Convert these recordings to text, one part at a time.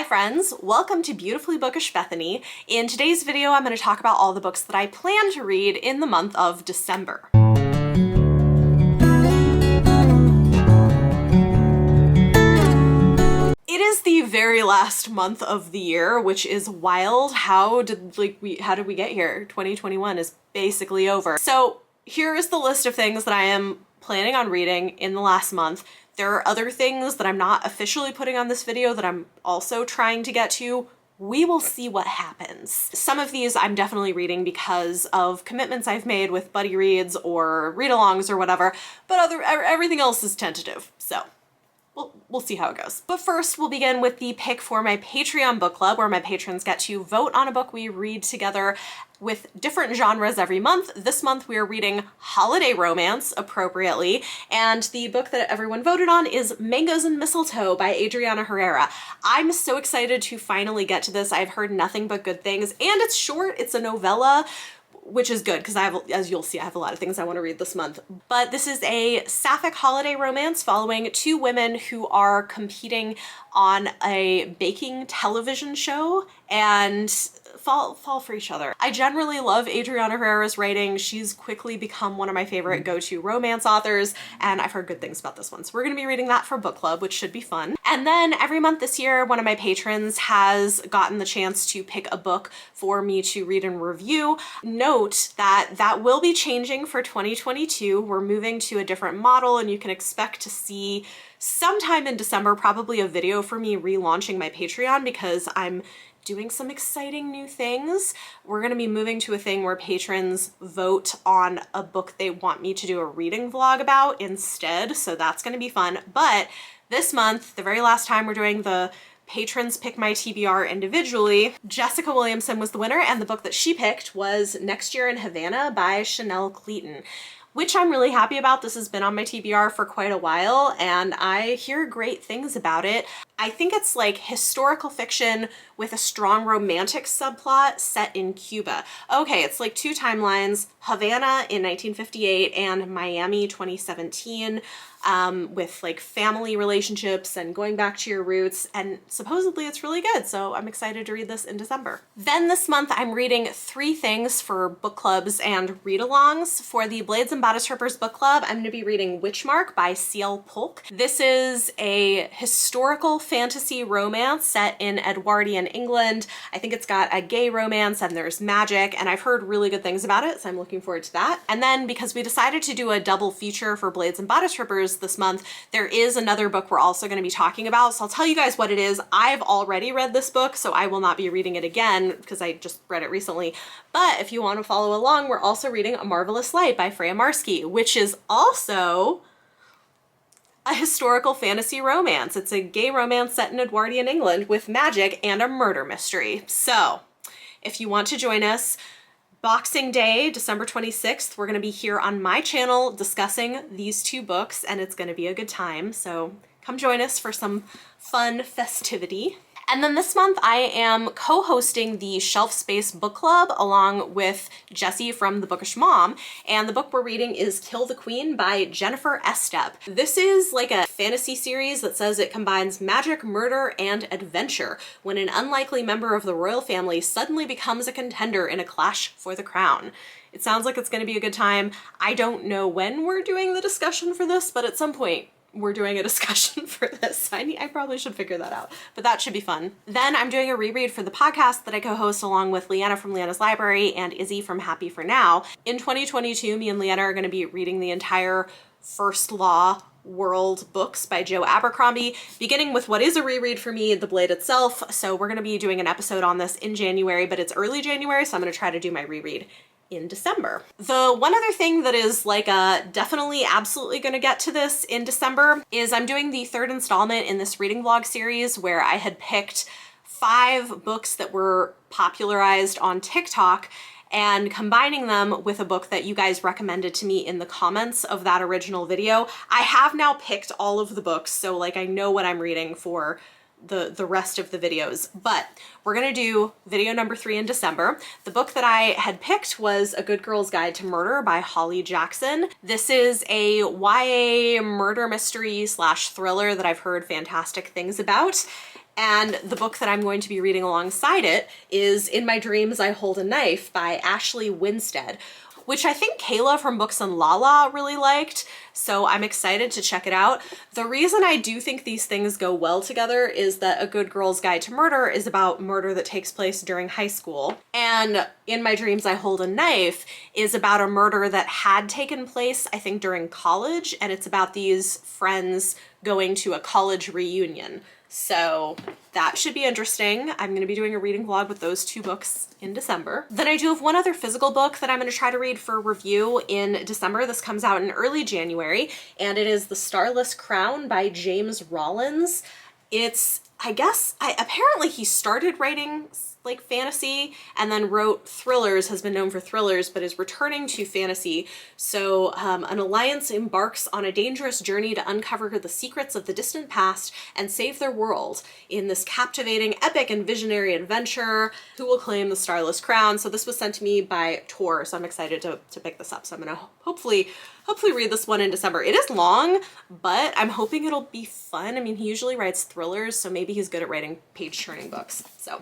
Hi friends, welcome to Beautifully Bookish Bethany. In today's video, I'm going to talk about all the books that I plan to read in the month of December. It is the very last month of the year, which is wild. How did we get here? 2021 is basically over. So here is the list of things that I am planning on reading in the last month. There are other things that I'm not officially putting on this video that I'm also trying to get to. We will see what happens. Some of these I'm definitely reading because of commitments I've made with buddy reads or read-alongs or whatever, but everything else is tentative, so we'll see how it goes. But first, we'll begin with the pick for my Patreon book club, where my patrons get to vote on a book we read together with different genres every month. This month we are reading holiday romance, appropriately, and the book that everyone voted on is Mangoes and Mistletoe by Adriana Herrera. I'm so excited to finally get to this. I've heard nothing but good things, and it's short. It's a novella, which is good because I have, as you'll see, I have a lot of things I want to read this month. But this is a sapphic holiday romance following two women who are competing on a baking television show and fall for each other. I generally love Adriana Herrera's writing. She's quickly become one of my favorite go-to romance authors, and I've heard good things about this one. So we're gonna be reading that for book club, which should be fun. And then every month this year, one of my patrons has gotten the chance to pick a book for me to read and review. Note that that will be changing for 2022. We're moving to a different model, and you can expect to see sometime in December probably a video for me relaunching my Patreon because I'm doing some exciting new things. We're gonna be moving to a thing where patrons vote on a book they want me to do a reading vlog about instead, so that's gonna be fun. But this month, the very last time we're doing the patrons pick my TBR individually, Jessica Williamson was the winner, and the book that she picked was Next Year in Havana by Chanel Cleeton, which I'm really happy about. This has been on my TBR for quite a while, and I hear great things about it. I think it's like historical fiction with a strong romantic subplot set in Cuba. Okay, it's like two timelines, Havana in 1958 and Miami 2017, with like family relationships and going back to your roots, and supposedly it's really good, so I'm excited to read this in December. Then this month I'm reading three things for book clubs and read-alongs. For the Blades and Bodice Rippers book club, I'm going to be reading Witchmark by C.L. Polk. This is a historical fantasy romance set in Edwardian England. I think it's got a gay romance and there's magic, and I've heard really good things about it, so I'm looking forward to that. And then because we decided to do a double feature for Blades and Bodice Rippers this month, there is another book we're also going to be talking about, so I'll tell you guys what it is. I've already read this book, so I will not be reading it again because I just read it recently. But if you want to follow along, we're also reading A Marvelous Light by Freya Marski, which is also a historical fantasy romance. It's a gay romance set in Edwardian England with magic and a murder mystery. So if you want to join us, Boxing Day, December 26th, we're going to be here on my channel discussing these two books, and it's going to be a good time. So come join us for some fun festivity. And then this month I am co-hosting the Shelf Space Book Club along with Jessie from The Bookish Mom, and the book we're reading is Kill the Queen by Jennifer Estep. This is like a fantasy series that says it combines magic, murder, and adventure when an unlikely member of the royal family suddenly becomes a contender in a clash for the crown. It sounds like it's going to be a good time. I don't know when we're doing the discussion for this, but at some point we're doing a discussion for this. I probably should figure that out, but that should be fun. Then I'm doing a reread for the podcast that I co-host along with Leanna from Leanna's Library and Izzy from Happy for Now. In 2022, me and Leanna are going to be reading the entire First Law World books by Joe Abercrombie, beginning with what is a reread for me, The Blade itself. So we're going to be doing an episode on this in January, but it's early January, so I'm going to try to do my reread in December. The one other thing that is like definitely absolutely gonna get to this in December is I'm doing the third installment in this reading vlog series where I had picked 5 books that were popularized on TikTok and combining them with a book that you guys recommended to me in the comments of that original video. I have now picked all of the books, so like I know what I'm reading for the rest of the videos, but we're gonna do video number 3 in December. The book that I had picked was A Good Girl's Guide to Murder by Holly Jackson. This is a YA murder mystery slash thriller that I've heard fantastic things about. And the book that I'm going to be reading alongside it is In My Dreams I Hold a Knife by Ashley Winstead, which I think Kayla from Books and Lala really liked, so I'm excited to check it out. The reason I do think these things go well together is that A Good Girl's Guide to Murder is about murder that takes place during high school, and In My Dreams I Hold a Knife is about a murder that had taken place, I think, during college, and it's about these friends going to a college reunion. So that should be interesting. I'm going to be doing a reading vlog with those two books in December. Then I do have one other physical book that I'm going to try to read for review in December. This comes out in early January, and it is The Starless Crown by James Rollins. It's, apparently he started writing like fantasy and then wrote thrillers, has been known for thrillers, but is returning to fantasy. So an alliance embarks on a dangerous journey to uncover the secrets of the distant past and save their world in this captivating, epic, and visionary adventure. Who will claim the Starless Crown? So this was sent to me by Tor, so I'm excited to pick this up. So I'm gonna hopefully read this one in December. It is long, but I'm hoping it'll be fun. I mean, he usually writes thrillers, so maybe he's good at writing page-turning books. So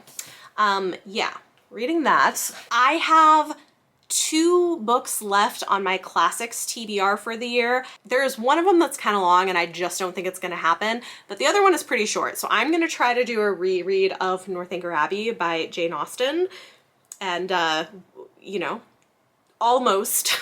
yeah, reading that. I have 2 books left on my classics TBR for the year. There's one of them that's kind of long and I just don't think it's going to happen, but the other one is pretty short. So I'm going to try to do a reread of Northanger Abbey by Jane Austen and, you know, almost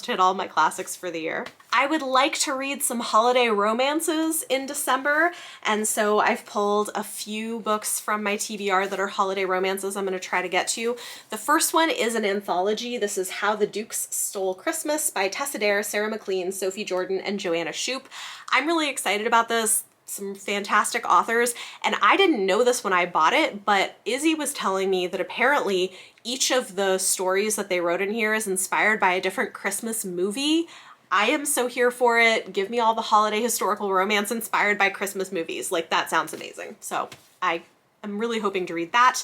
hit all my classics for the year. I would like to read some holiday romances in December, and so I've pulled a few books from my TBR that are holiday romances I'm going to try to get to. The first one is an anthology. This is How the Dukes Stole Christmas by Tessa Dare, Sarah McLean, Sophie Jordan, and Joanna Shoup. I'm really excited about this. Some fantastic authors, and I didn't know this when I bought it, but Izzy was telling me that apparently each of the stories that they wrote in here is inspired by a different Christmas movie. I am so here for it. Give me all the holiday historical romance inspired by Christmas movies. Like, that sounds amazing. So I'm really hoping to read that.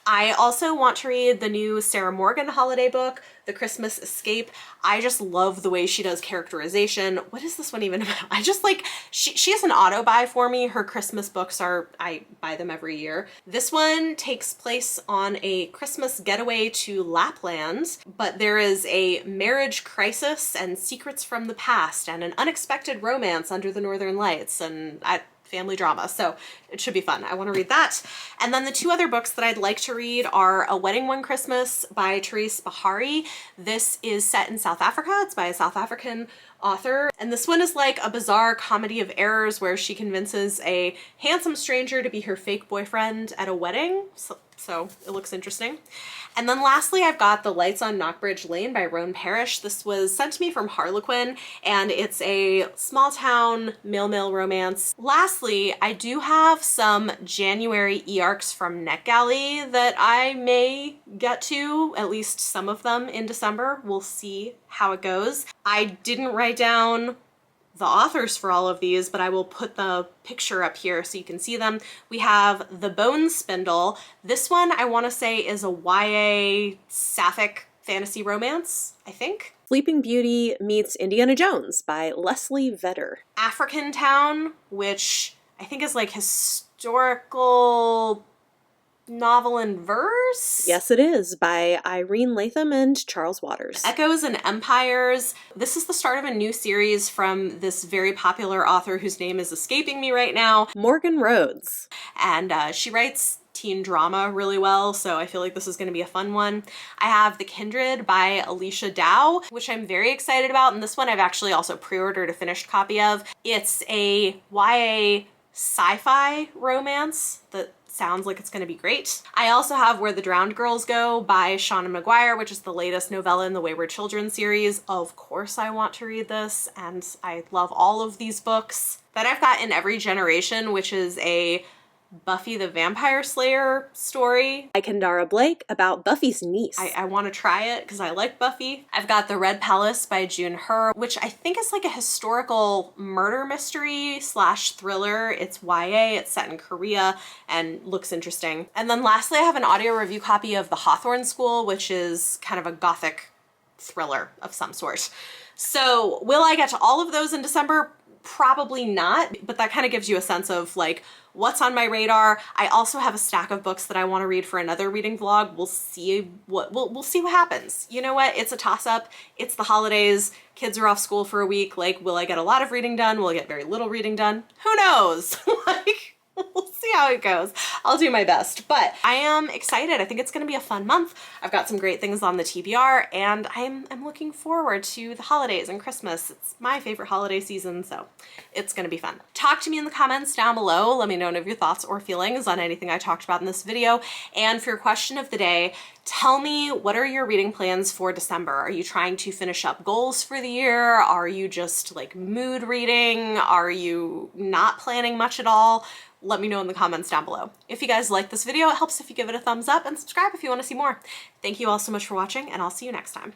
I also want to read the new Sarah Morgan holiday book, The Christmas Escape. I just love the way she does characterization. What is this one even about? I just like, she has an auto buy for me. Her Christmas books I buy them every year. This one takes place on a Christmas getaway to Lapland, but there is a marriage crisis and secrets from the past and an unexpected romance under the Northern Lights, and family drama, so it should be fun. I want to read that. And then the 2 other books that I'd like to read are A Wedding One Christmas by Therese Bahari. This is set in South Africa. It's by a South African author, and this one is like a bizarre comedy of errors where she convinces a handsome stranger to be her fake boyfriend at a wedding. So it looks interesting. And then lastly, I've got The Lights on Knockbridge Lane by Roan Parrish. This was sent to me from Harlequin, and it's a small town male-male romance. Lastly, I do have some January e-arcs from NetGalley that I may get to, at least some of them in December. We'll see how it goes. I didn't write down the authors for all of these, but I will put the picture up here so you can see them. We have The Bone Spindle. This one I want to say is a YA sapphic fantasy romance, I think. Sleeping Beauty meets Indiana Jones by Leslie Vedder. African Town, which I think is like historical novel in verse? Yes, it is, by Irene Latham and Charles Waters. Echoes and Empires. This is the start of a new series from this very popular author whose name is escaping me right now, Morgan Rhodes. And she writes teen drama really well, so I feel like this is going to be a fun one. I have The Kindred by Alicia Dow, which I'm very excited about, and this one I've actually also pre-ordered a finished copy of. It's a YA sci-fi romance that sounds like it's going to be great. I also have Where the Drowned Girls Go by Shauna Maguire, which is the latest novella in the Wayward Children series. Of course I want to read this, and I love all of these books. Then I've got In Every Generation, which is a Buffy the Vampire Slayer story by Kendara Blake about Buffy's niece. I want to try it because I like Buffy. I've got The Red Palace by June Her, which I think is like a historical murder mystery slash thriller. It's YA, it's set in Korea, and looks interesting. And then lastly, I have an audio review copy of The Hawthorne School, which is kind of a gothic thriller of some sort. So will I get to all of those in December? Probably not, but that kind of gives you a sense of like what's on my radar. I also have a stack of books that I want to read for another reading vlog. We'll see we'll see what happens. You know what? It's a toss-up. It's the holidays. Kids are off school for a week. Like, will I get a lot of reading done? Will I get very little reading done? Who knows? Like, we'll see how it goes. I'll do my best, but I am excited. I think it's going to be a fun month. I've got some great things on the TBR, and I'm looking forward to the holidays and Christmas. It's my favorite holiday season, so it's going to be fun. Talk to me in the comments down below. Let me know any of your thoughts or feelings on anything I talked about in this video. And for your question of the day, tell me, what are your reading plans for December? Are you trying to finish up goals for the year? Are you just like mood reading? Are you not planning much at all? Let me know in the comments down below. If you guys like this video, it helps if you give it a thumbs up and subscribe if you want to see more. Thank you all so much for watching, and I'll see you next time.